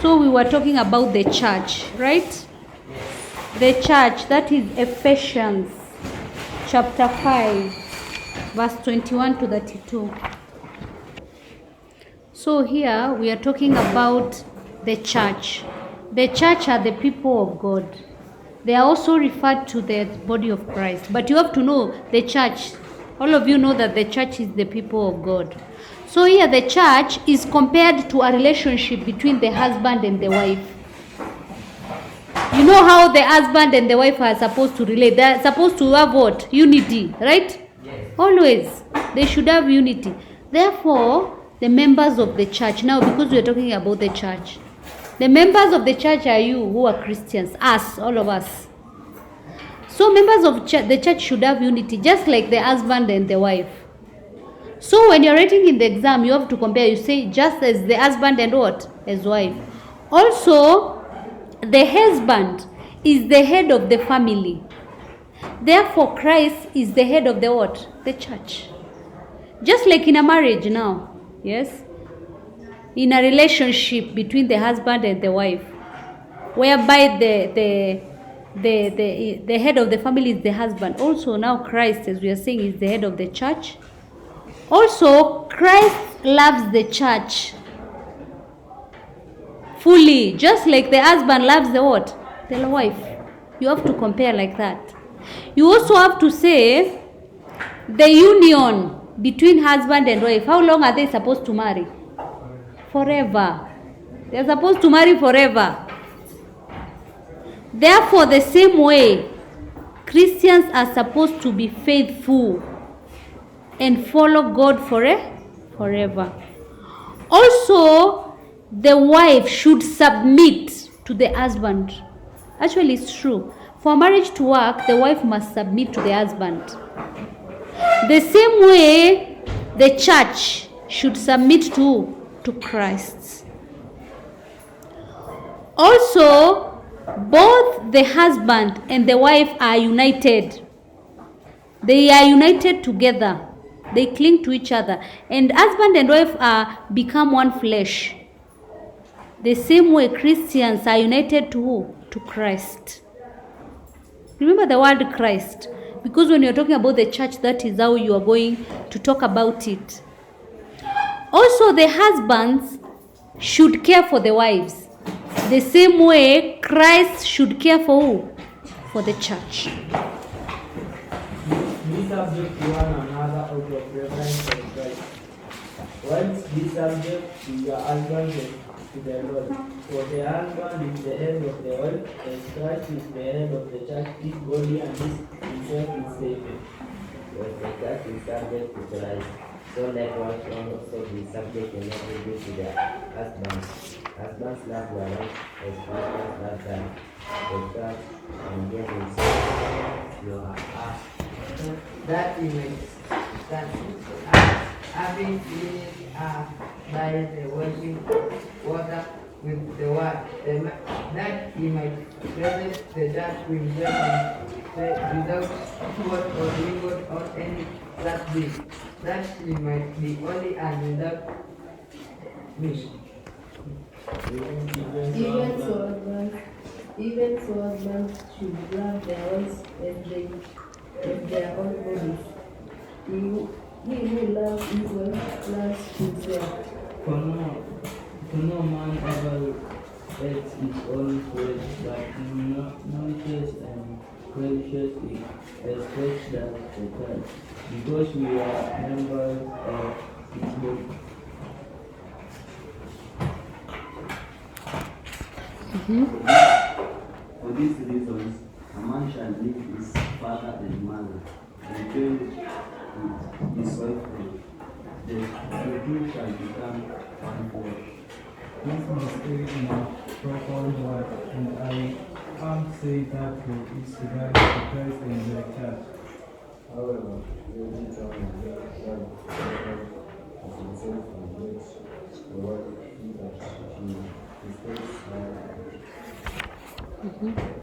So we were talking about the church, right? The church, that is Ephesians chapter 5, verse 21 to 32. So here we are talking about the church. The church are the people of God. They are also referred to the body of Christ. But you have to know the church. All of you know that the church is the people of God. So here the church is compared to a relationship between the husband and the wife. You know how the husband and the wife are supposed to relate. They are supposed to have what? Unity, right? Yes. Always. They should have unity. Therefore, the members of the church, now because we are talking about the church, the members of the church are you who are Christians, us, all of us. So members of the church should have unity, just like the husband and the wife. So when you're writing in the exam, you have to compare. You say just as the husband and what? As wife. Also, the husband is the head of the family. Therefore, Christ is the head of the what? The church. Just like in a marriage now, yes? In a relationship between the husband and the wife, whereby the head of the family is the husband. Also now Christ, as we are saying, is the head of the church. Also, Christ loves the church fully, just like the husband loves the what? The wife. You have to compare like that. You also have to say the union between husband and wife. How long are they supposed to marry? Forever. They are supposed to marry forever. Therefore, the same way, Christians are supposed to be faithful and follow God forever. Also, the wife should submit to the husband. Actually, it's true. For marriage to work, the wife must submit to the husband. The same way, the church should submit to Christ. Also, both the husband and the wife are united. They are united together. They cling to each other. And husband and wife are become one flesh. The same way Christians are united to who? To Christ. Remember the word Christ. Because when you're talking about the church, that is how you are going to talk about it. Also, the husbands should care for the wives. The same way Christ should care for who? For the church. Be subject to one another out of reverence for Christ. Wives, be subject to your husbands to the Lord. For the husband is the head of the wife, as Christ is the head of the church, his body, and his himself is Savior. When the church is subject to Christ, so let wives also be subject in everything to their husbands. Husbands love their wives as Christ loves the church and gave himself your heart. That image that having finished by the washing water with the word, that he might present the church with himself without spot or wrinkle or any such thing, that he might be holy and without blemish. Even so husbands should love their wives as their own bodies. He who loves his wife loves himself. For no man ever hates his own flesh, but nourishes and cherishes it, as Christ does the church, because we are members of his body. For these reasons, a man shall leave his father and mother, and cleave with his wife, and the two shall become one flesh. This must in a profound word, and I can't say that with its regard to Christ and the church. However, you need to understand as himself and let the word be that she is